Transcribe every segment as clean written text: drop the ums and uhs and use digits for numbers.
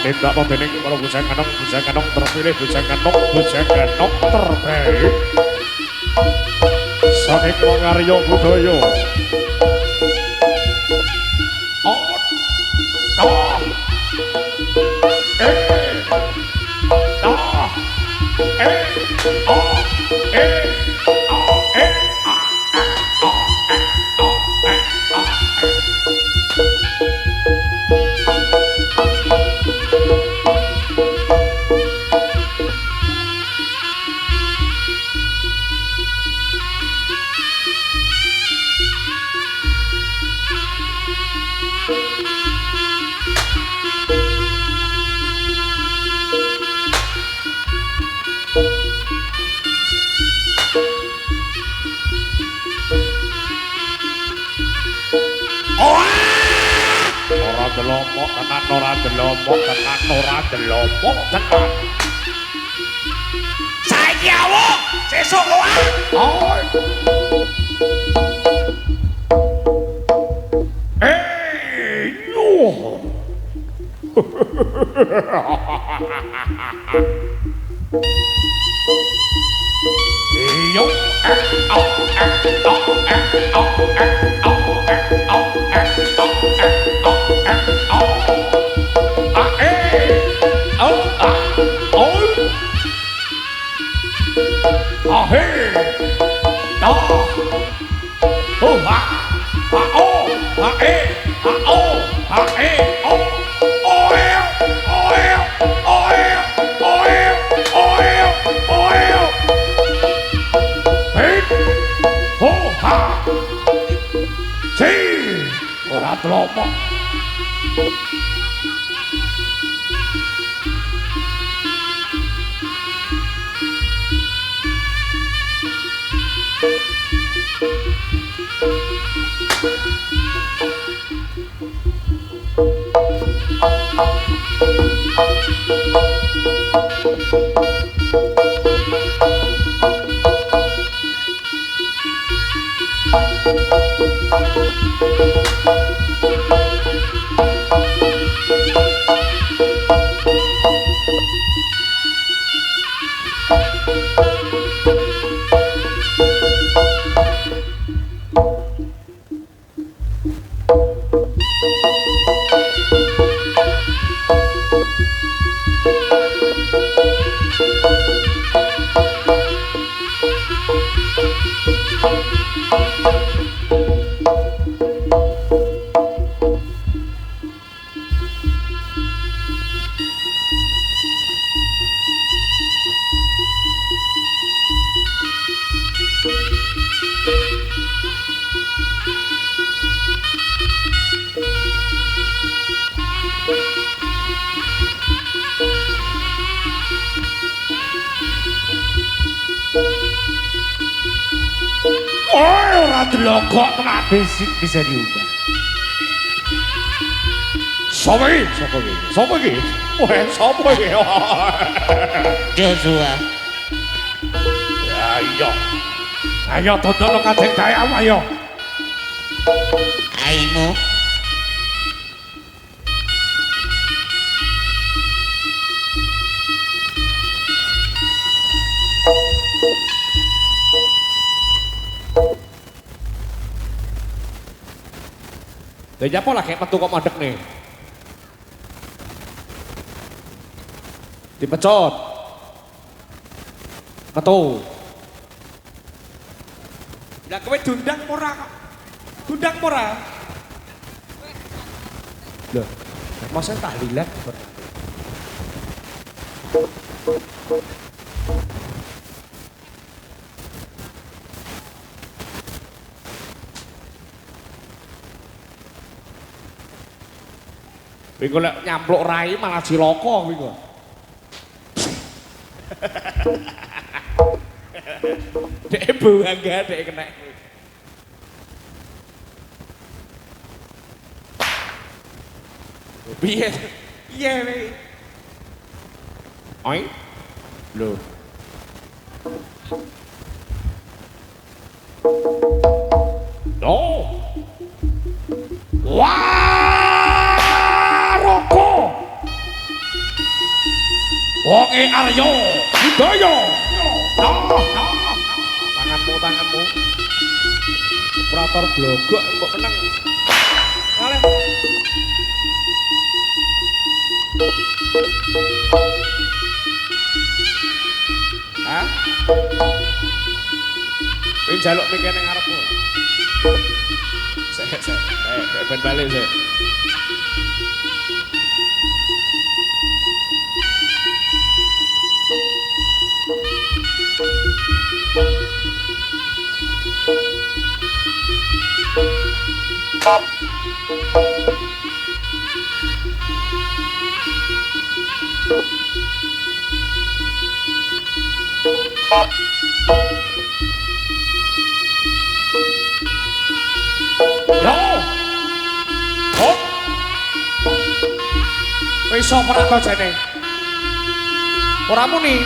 Tidak mau dening kalau bujang kanong terpilih, bujang kanong terbaik saking Wangarya Budaya. Ora delomok tenan. Saiki awuk sesuk wae. Ora telopok. Kok tenan bisa diubah. Sopo iki? Wah, sopo iki? Joshua. Ya iya. Ayo dodol kadang dayam ayo. Aimo. Ya apa lagi metu kok mandek nih? Dipecut. Metu. Lah kowe dundang ora kok. Dundang ora? Loh, masa tahlilan pernah. Wingo lek nyampluk rai malah cilaka wingo. Dek bangga dek kena. Piye? Piye kowe? Oi. Lho. Oh. Waroko. Wonge Arya Widaya. Tanganmu. Operator blogok kok menang. Kaleh. Hah? Kowe njaluk mikir ning ngarepmu. Sek ben balik sik. Wis ora to jane. Ora muni.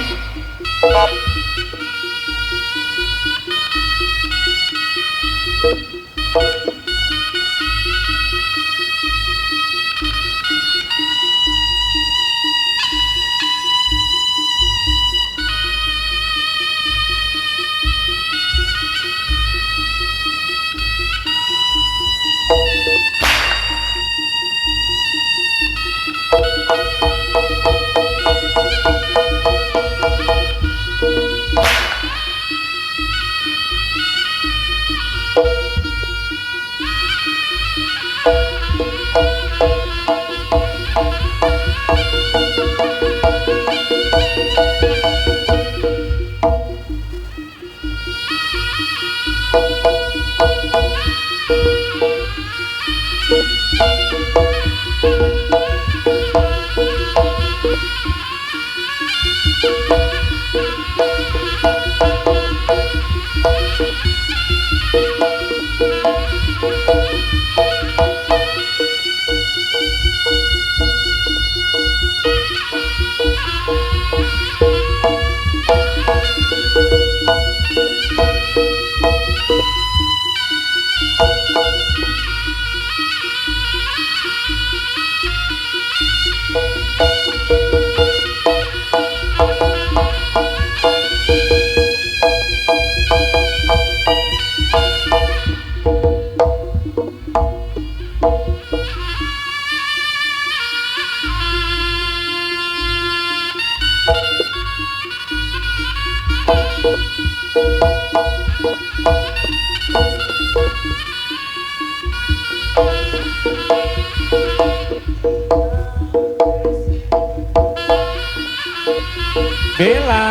Bella.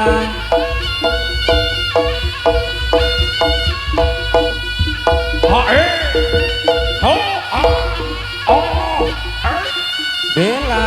Bella.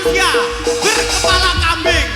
manusia berkepala kambing.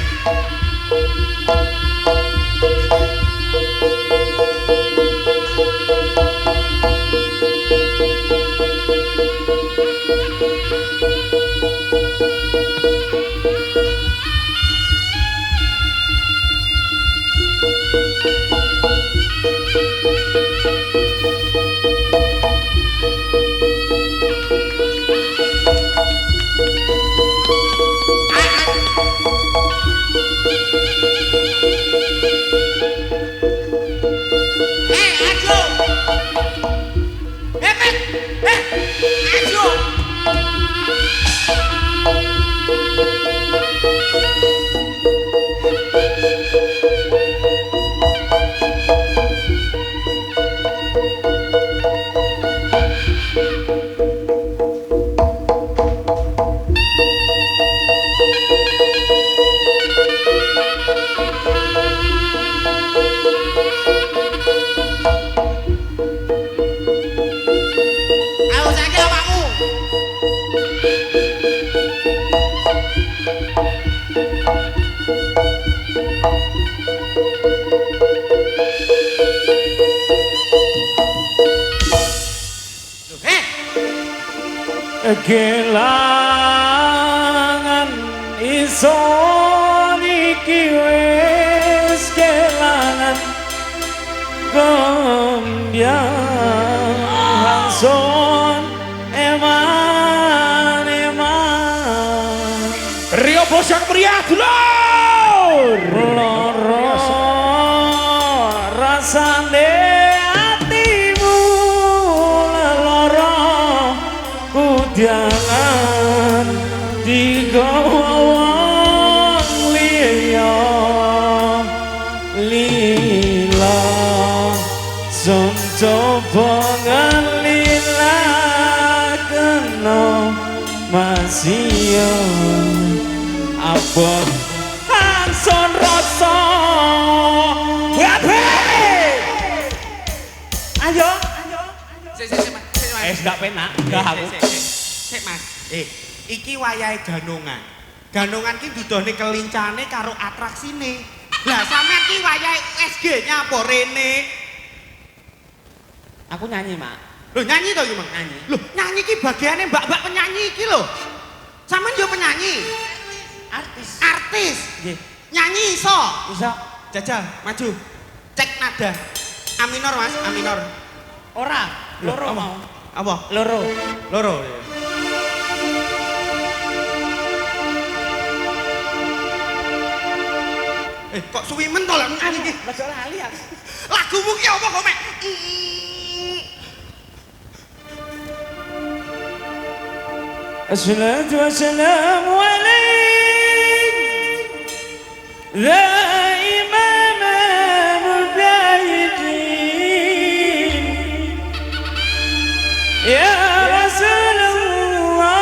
Kelangan iso niki wis kelangan gembyang hanson eman Rio Bosang Pria dulur loro rasane atimu leloro kudangan digawang liya lila sun coba ngelila kena masih abot hanson rasa wabe ayo Sik Mas. gak penak gak aku Sik Mas. Iki wayahe ganongan. Ganongan ki dudohne kelincane karo atraksine. Lah sampean ki wayahe SG-nya apa rene? aku nyanyi mak Lho nyanyi to iki, Mang? Nyanyi. Lho, nyanyi ki bagiane mbak-mbak penyanyi iki lho. Sampeyan yo penyanyi. artis Artis. nggih Nyanyi iso. bisa Jajal, maju. Cek nada. A minor, Mas, A minor. ora loro mau Apa? loro Loro. Kok suwi men to lek nyanyi iki? Mas lali ya Lagumu ki apa kok, Mek? الصلاة والسلام عليك ذا إمام المجاهدين يا رسول الله.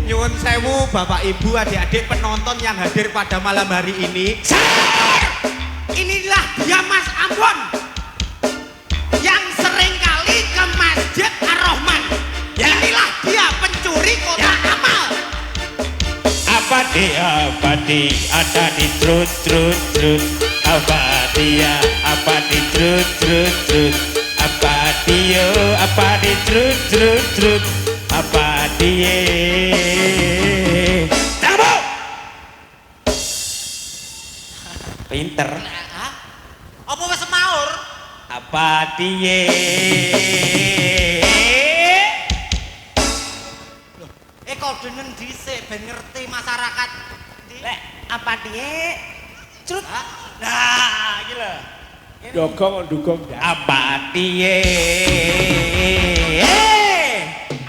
Nyuwun sewu Bapak Ibu, adik-adik penonton yang hadir pada malam hari ini. Inilah dia Mas Ambon yang sering kali ke Masjid Ar-Rahman. Inilah dia pencuri kotak amal. Apa dia ada di trut apa dia apa di trut apa dia apa di trut apa dia tamu pinter Apa wis semaur? apa dia Kodenen dhisik ben ngerti masyarakat. lek apa dia trut nah iki lho dogong dugong apa dia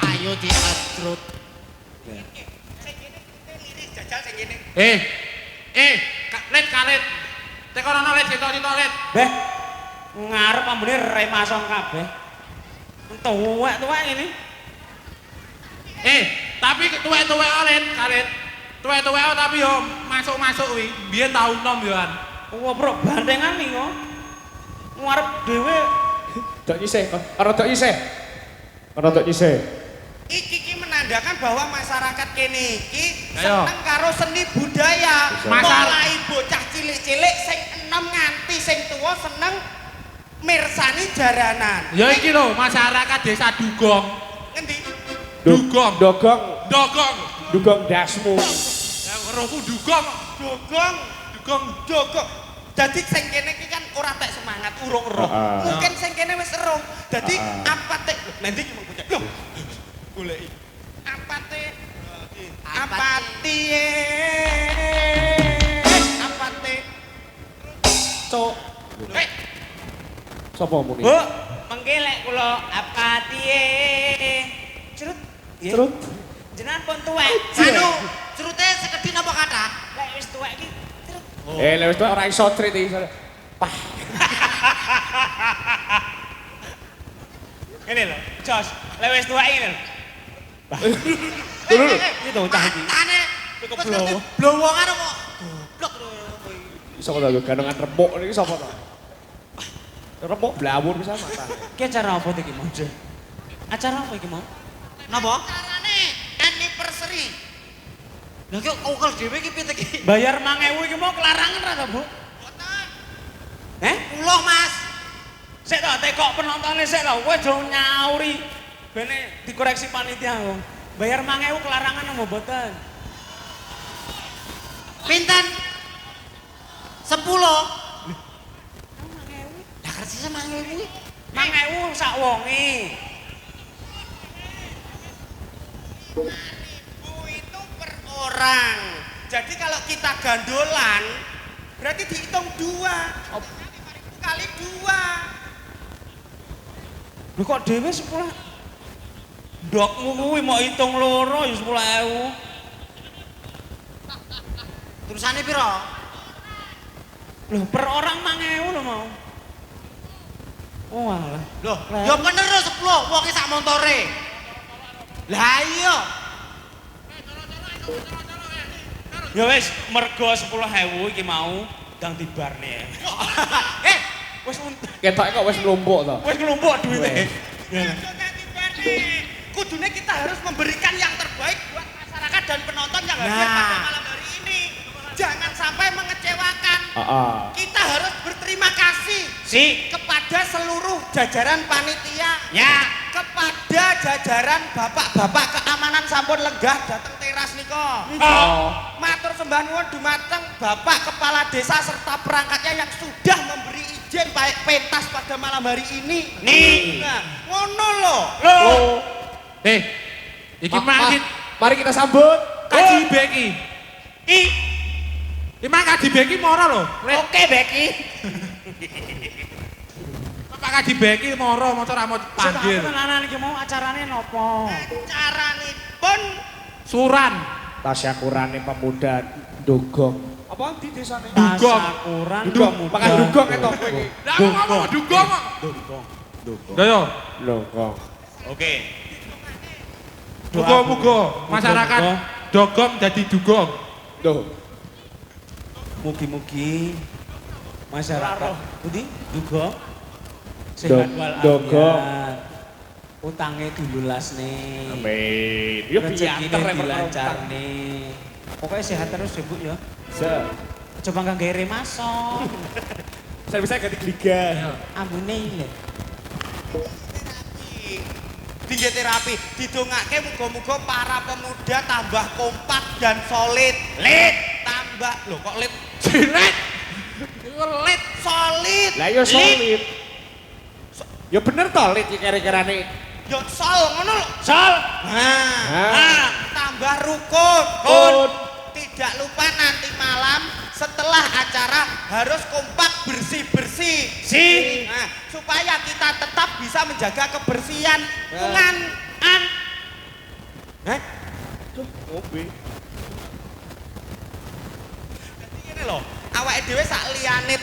Ayo diadrut. Jajal sing ngene. Let karet. Tekono let cetok-cetok let. beh ngarep ambune remasong kabeh tuwek-tuwek ini Tapi tuwek-tuwek let karet. Tuwek-tuwek tapi yo masuk-masuk kuwi. Biyen tau nom yo an. ngobrol bandengan nih kok ngarep dhewe Dok nyisih, ana dok nyisih. Ana dok nyisih. Iki menandakan bahwa masyarakat kene iki Ayo. seneng karo seni budaya. Masar- Mulai bocah cilik-cilik sing enom nganti sing tuwa seneng mirsani jaranan. Ya iki lho, masyarakat desa Dugong. Ngendi? Dugong. Dogong, Dogong. dugong dasmu. Ya weruhku Dugong. Dogong, Dugong. dogong. Dadi sing kene iki kan ora tek semangat urung roh. Heeh. Mungkin sing kene wis eruh. Dadi Heeh. apa tek nanti iki mung bocah. Loh. Goleki. Apa te? Apa tie? Apa te? Cok. Eh, Sapa muni? Bu, mengke lek kula apa tiye? Cerut. Nggih. Cerut. Jenengan pun tuwek. anu, cerute sekedhi napa kathah? Lek wis tuwek iki cerut. Lewis tuh ora iso trit iki. Pah. Ngene lho, Jos. Lek wis tuwek iki lho. Dulu. Iki to cah iki. Tane. Kok blowo. Blowo karo kok. Goblok. Iso kok gandengan remuk niki sapa to? Remuk blawur bisa mata. Ki acara apa iki mau? Acara apa iki mau? Napa? Carane anniversary. Lah kok ukel dhewe iki piye iki? Bayar 5.000 iki mau kelarangan ra to, Bu? Mboten. Eh? Kula, Mas. Sik to tekok penontonnya sik lho, kowe aja nyauri. Bene dikoreksi panitia kok. Bayar 5.000 kelarangan apa mboten? Pinten? 10. 5.000. Lah kerja 5.000. 5.000 sak wonge. 5.000 itu per orang. Jadi kalau kita gandolan berarti dihitung 2. Kali 2. Lho kok dhewe 10. Ndokmu kuwi mau hitung loro ya 10.000. Terusane piro? Loh per orang 5.000 lho mau. Oh alah. Loh, Lah. ya bener lho 10, wong sak montore. Lah iya. Ya wis mergo 10.000 iki mau dang dibarne. Eh, Wis untung. Ketoke kok wis mlumpuk to. Wis kelompok duwite. kudune kita harus memberikan yang terbaik buat masyarakat dan penonton yang hadir Nah. pada malam hari ini. Jangan sampai mengecewakan. Heeh. Kita harus berterima kasih Si. kepada seluruh jajaran panitia, Ya. kepada jajaran bapak-bapak keamanan sampun lenggah datang teras niko. Oh. Matur sembah nuwun dumateng Bapak Kepala Desa serta perangkatnya yang sudah memberi izin baik pentas pada malam hari ini. Nih. Nah, ngono loh. Oh. Iki mangkit Mari kita sambut. kaji beki. Iki mang kaji beki moro lho. Oke, Becky. Pak kaji beki moro motor ra mau panggil. Tenanan iki mau acarane nopo? Caranipun Suran. Tasyakurane pemuda Dogong. Apa di desane? Dugong. Tasakuran Dugong, pemuda. makan dugong ketok kowe iki. Lah aku ngomong dugong kok. Dugong. Lho yo. Dogong. Oke. Muga-muga masyarakat dogong jadi dugong. Loh, Mugi-mugi masyarakat Budi Dugong sehat Dugong. walafiat. Utange dilulasne. amin. Yo Rezekine pianter rek dilancarne. Pokoknya sehat terus ya, Bu ya. Coba nggak gawe masuk. Saya bisa ganti liga. Ambune ile. tinggi terapi didongake muga-muga para pemuda tambah kompak dan solid. Lit. Tambah lho kok lit Jilet. lit solid. Lah yo solid. Ya bener to lit iki kira-kirane. Yo sol ngono lho. Sol. Nah. Tambah rukun. Kun. Tidak lupa nanti malam setelah acara harus kompak bersih-bersih. Si. Nah, supaya kita tetap bisa menjaga kebersihan lingkungan. Mobil. Jadi ini loh, awake dhewe sak liyane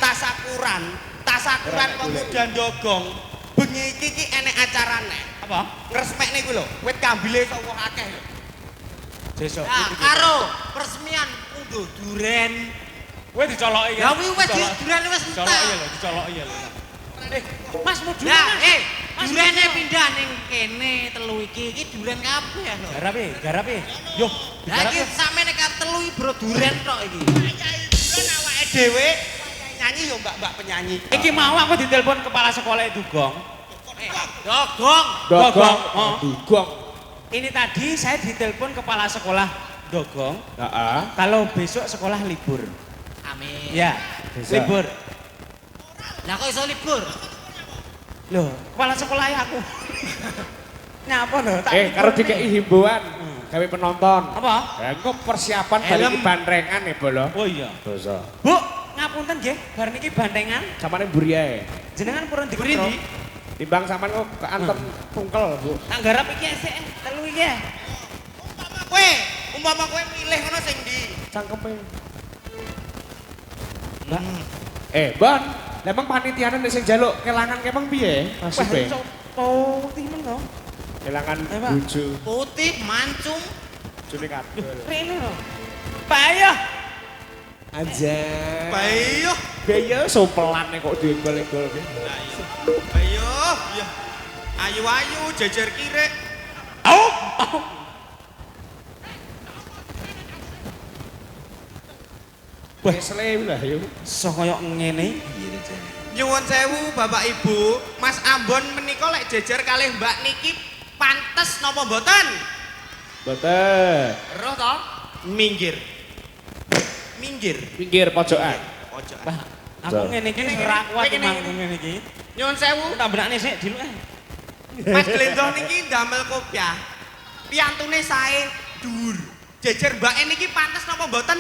tasakuran pemuda Dogong. Bengi iki enek acarane. Apa? Ngresmekne kuwi lho, wit kambile sapa akeh. Sesuk. Nah, karo peresmian unduh duren. Kowe dicoloki ya. Ya kuwi wis duren wis Dicoloki entek. lho, dicoloki ya lho. Mas mau duren. Lah, Mas. durene pindah ning kene telu iki duren kabeh lho. Garape. Yo, Lah iki sampeyan nek telu iki bro duren tok iki. Duren awake dhewe nyanyi yo mbak penyanyi. Iki mau aku ditelepon kepala sekolah Dugong. Dogong. Dogong. Oh. Dugong. Ini tadi saya ditelepon kepala sekolah Dogong. Heeh. Kalau besok sekolah libur. Amin. Ya, Besok. libur. Lah kok iso libur? Loh, kepala sekolah ya aku. Nyapa loh? Tak Karo dikei himbauan gawe penonton. Apa? Ya engko persiapan balik ke bandrengan ya, Bolo. Oh iya. Dosa. Bu, ngapunten nggih, bar niki bandengan. Samane mburi ae. Jenengan purun Buri diketro. ndi? Timbang sampean kok keantem tungkel, Bu. Tak garap iki sik, telu iki. Umpama kowe milih ngono sing ndi? Cangkepe. Mbak, Bon, lah emang panitiane nek sing njaluk kelangan kemang piye? Nasibe. putih men to. Kelangan Pak. bojo, Putih, mancung. bojone kadul. Rene lho. Pak ayo. Aja. Bayo. Beyo sopelan kok diegol-egol. Bayo. Ya. Ayu-ayu jejer kirek. Au. Wes lah yo. So koyo ngene. Nyuwun sewu Bapak Ibu, Mas Ambon menika lek jejer kalih Mbak Niki pantes napa mboten? Boten. Roh to? Minggir. Minggir. Pinggir pojokan. Pojok. Pak, aku ngene iki ora kuat Kene, manggung ngene iki. Nyuwun sewu, Tak benakne sik diluk. Mas Glendong niki ndamel kopiah. Piantune sae dhuwur. Jejer Mbak niki pantes napa mboten?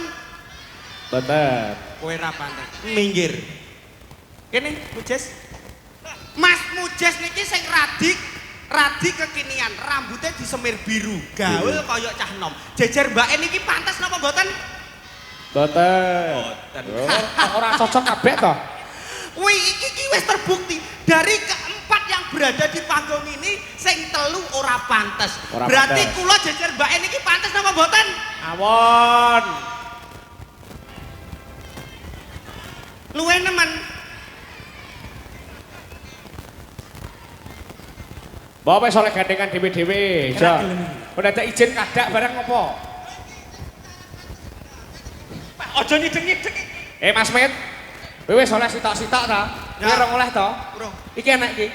Boten. Kowe ra pantes. Minggir. Kene, Mujes. Mas Mujes niki sing radi kekinian, rambutnya disemir biru, gaul kaya cah nom. Jejer Mbak niki pantes napa mboten? Boten. Ora cocok kabeh to. Wih, iki wis terbukti dari keempat yang berada di panggung ini, sing telu ora pantes. Ora Berarti pantes. kula jejer Mbak niki pantes napa mboten? Awon. Luwe nemen. Bawa wis oleh gandengan dhewe-dhewe. Ora Jo. gelem. Udah ada izin kadak barang apa? Pak, aja nyideng-nyideng. Mas Met. Kowe wis oleh sitok-sitok ta? Kowe Ya. ora oleh to? Urung. Iki enak iki.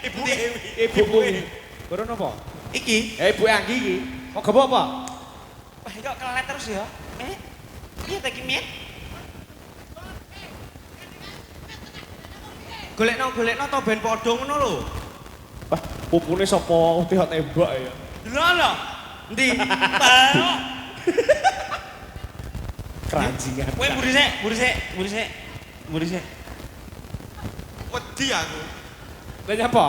Ibu Dewi. Ibu. Kurun apa? Iki Ibu Anggi iki. Kok gebo apa? Wah, kok kelet terus ya? Iya ta iki, Mit? golekno to ben padha ngono lho. Wah, pupune sapa utih tembak ya. Lho lho. Ndi? Pak. Keranjingan. Kowe mburi sik. Wedi aku. Lah nyapa?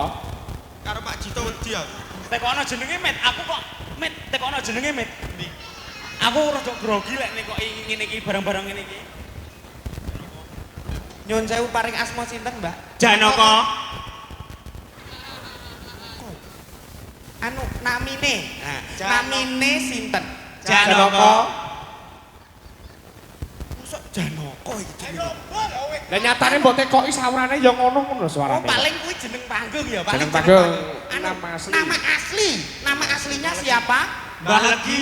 Karo Pak Jito wedi aku. Tekono jenenge Mit, aku kok Mit, tekono jenenge Mit. Ndi? Aku rada grogi lek nek kok ngene iki barang-barang ngene iki. Nyuwun sewu paring asma sinten, Mbak? Janaka. Anu namine. Nah, namine sinten? Janaka. Mosok Janaka iki jenenge. Lah nyatane mbok tekoki saurane ya ngono-ngono Oh, suarane. paling kuwi jeneng panggung ya, Pak. Jeneng panggung. Anu, Nama asli. Nama asli. Nama aslinya siapa? Mbah Legi.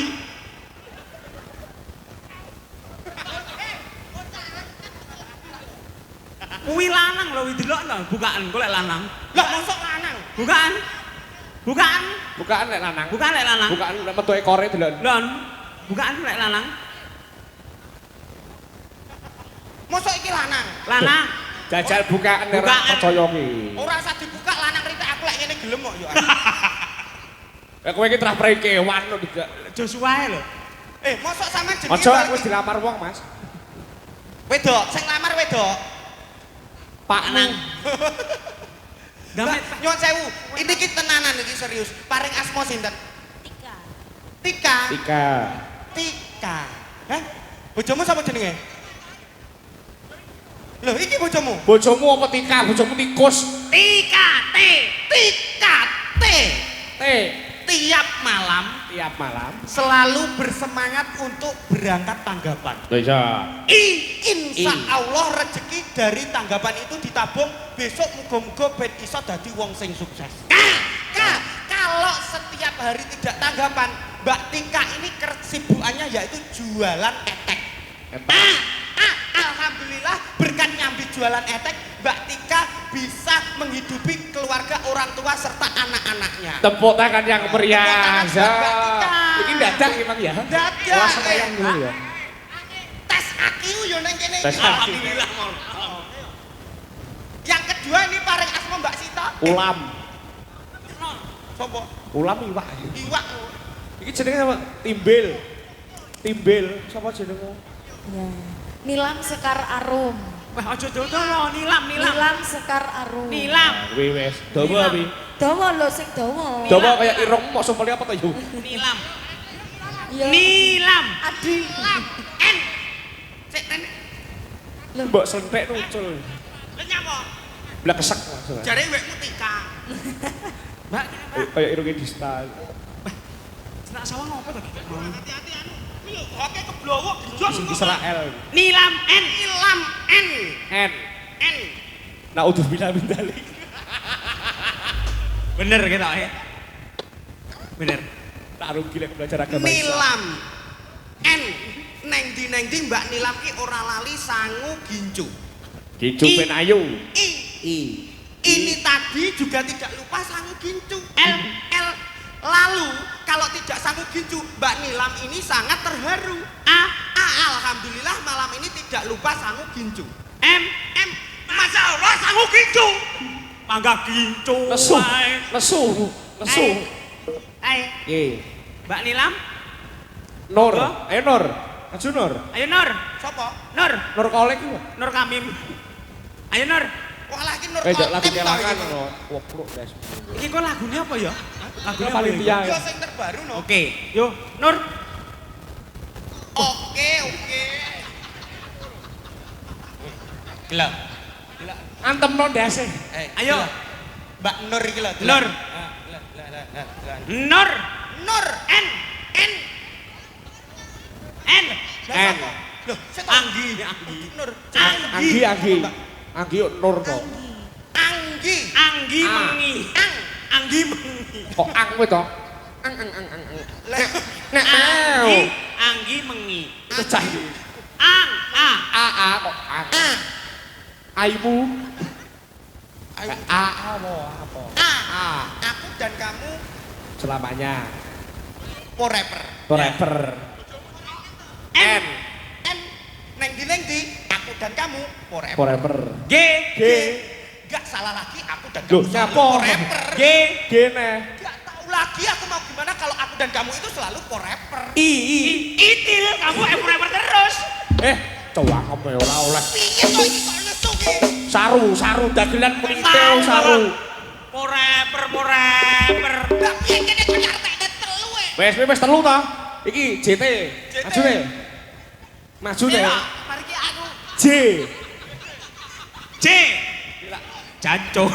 Kuwi lanang lho, delok lho, bukaan golek lanang. Lah mosok lanang. Bukaan. Bukaan. Bukaan lek lanang. Bukaan lek lanang. Bukaan lek metu ekore delok. Lon. Bukaan lek lanang. Mosok iki lanang. Lanang. Jajal bukaan ora Bukaan. percaya ki. Ora usah dibuka lanang ritik aku lek ngene gelem kok yo. Lah kowe iki trah prekewan lho tidak. Joshua lho. Mosok sampean jenenge Aja aku wis dilamar wong, Mas. wedok, sing lamar wedok. Pak Nang. Mbak, nyuwun sewu, ini ki tenanan iki serius. Paring asma sinten? Tika. Tika. Tika. Hah? Bojomu sapa jenenge? Loh, iki bojomu? Bojomu apa Tika? Bojomu tikus. Tika T. Tika T. T. tiap malam selalu bersemangat untuk berangkat tanggapan. Bisa. Insya Allah rezeki dari tanggapan itu ditabung besok muga-muga ben iso dadi wong sing sukses. Kalau setiap hari tidak tanggapan, Mbak Tika ini kesibukannya yaitu jualan etek. Alhamdulillah berkat nyambi jualan etek, Mbak Tika bisa menghidupi keluarga, orang tua serta anak-anaknya. Tepuk tangan yang meriah. Ini dadak emang ya? Dadak. Wah, sembayang dulu ya. Tes AQ yo nang kene. Tes AQ. Alhamdulillah. Yang kedua ini paring asma Mbak Sita. Ulam. Sopo? Ulam iwak. Iwak. Iki jenenge apa? Timbel. Sapa jenengmu? Ya. Nilam Sekar Arum. Wah, aja dodo nilam. Nilam Sekar Arum. Nilam. Kuwi wis. Dawa pi. Dawa lho sing dawa. Dawa kaya irung mok sumpel apa to yo? Nilam. Ya. Nilam. Adi. N. Sik tenek. Mbok slentek nucul. Lha nyapa? Blak kesek langsung. Jare wekmu Tika. Mbak, Kaya irunge Dista. senak sawah ngopo to? Hati-hati anu. Iki oke keblowo jos Israel. Nilam N. Nilam N. N. N. Naudzuh billah min dzalik. Bener kita ya. Bener. Tak rugi lek belajar agama Islam. Nilam N. Neng di Mbak Nilam ki ora lali sangu gincu. Gincu ben ayu. Ini tadi juga tidak lupa sangu gincu. L. Lalu kalau tidak sangu gincu, Mbak Nilam ini sangat terharu. Alhamdulillah malam ini tidak lupa sangu gincu. M. Masya Allah sangu gincu. Mangga gincu. Lesu. Mbak Nilam. Nur. Ayo Nur. Maju Nur. Ayo Nur. Sopo? Nur. Nur kolek ku. Nur Kamim. Ayo Nur. Wah lagi Nur Jak Kotem lagu tau kelangan iki. lho. Wokruk guys. Iki kok lagunya apa ya? Lagunya paling apa dia. Yo sing terbaru no. Oke, yuk Nur. Oke. Gila. Antem no ndase. Ayo. Mbak Nur iki lho. Nur. Nur. Nur N. Loh, Anggi. Nur. Anggi Nur to. Anggi mengi. Anggi mengi. Kok ang kowe to? Nek Anggi mengi. Pecah iki. Kok ang. Aimu. Apa? Aku dan kamu Selamanya. forever. N. Neng di aku dan kamu Forever. G. Gak salah lagi aku dan Loh, kamu siapa? selalu forever. Gene. Gak tahu lagi aku mau gimana kalau aku dan kamu itu selalu forever. Itil, kamu forever terus. Coba kamu ora oleh. Piye kok iki kok nesu ki? Saru dagelan mrinte saru. Forever. Lah piye kene kok nyartekne telu e? Wes telu ta. Iki JT. Maju deh. Mari ki aku. J. Janco.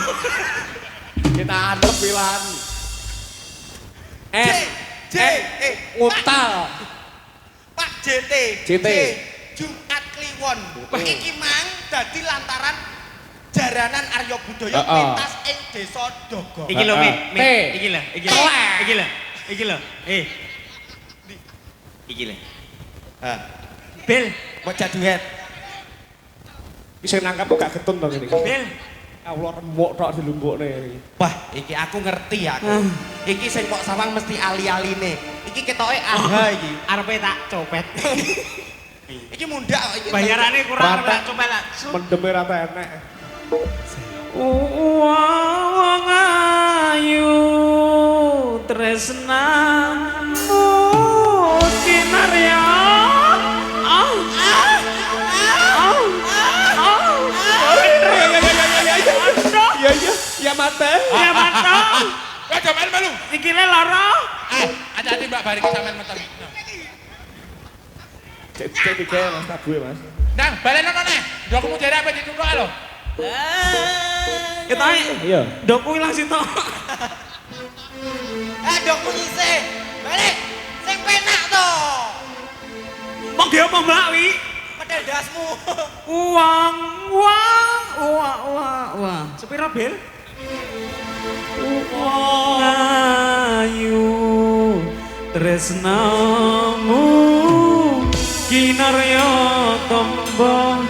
Kita adep pilan. J. Nguntal. Pak JT. Jumat Kliwon. Iki mang dadi lantaran jaranan Arya Budaya pentas ing Desa Dogo. Iki lho, T. Iki lho. Iki lho. Bel, Mau jaduet. Bisa nangkap kok gak getun to ngene. Bel. Allah remuk tok dilumbukne iki. Wah, iki aku ngerti aku. Iki sing kok sawang mesti ali-aline. Iki ketoke aha iki. Arepe tak copet. Iki mundak kok iki. Bayarane kurang Rata. tak coba lah. Mendeme ra enek. Wong ayu tresna kinarya. Ya mate. Ya mantap. Wah, jaman melu. Sikile lara. Hati-hati Mbak Bariki sampean meteng. Cek iki Mas tabuhe Mas. Nang, balen ono neh. Ndokmu jare apa dituthuk lho. Kita Iya. ndokku ilang sitok. sendokmu nyisih. Balik. Sing penak to. Mong ge apa Mbak wi? Medal dasmu. Uang. Sepira bil? Uang ayu tresnamu kinarya tembang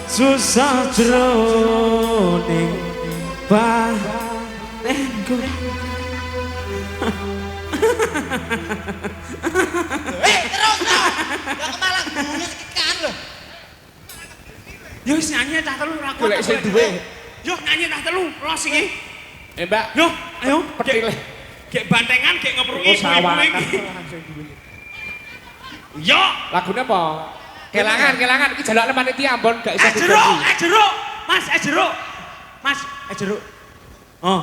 susah jroning batenku. Terus to. Ya kemalang bunyi sekikan lho. Yo wis nyanyi cah telu ra kuat. Golek sing duwe. Yo nyanyi cah telu los iki. Mbak. Yo, ayo Petil. gek bantengan gek ngepruki Oh, sawangan. iki. Yo, Lagune apa? Kelangan iki jalukne panitia ampun gak iso jeruk. Mas, jeruk. Mas, jeruk. Oh,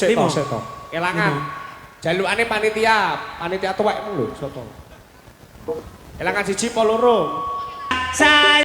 Limo. Seto. Kelangan. Jalukane panitia tuwekmu lho, soto. Kelangan 1 apa 2? saya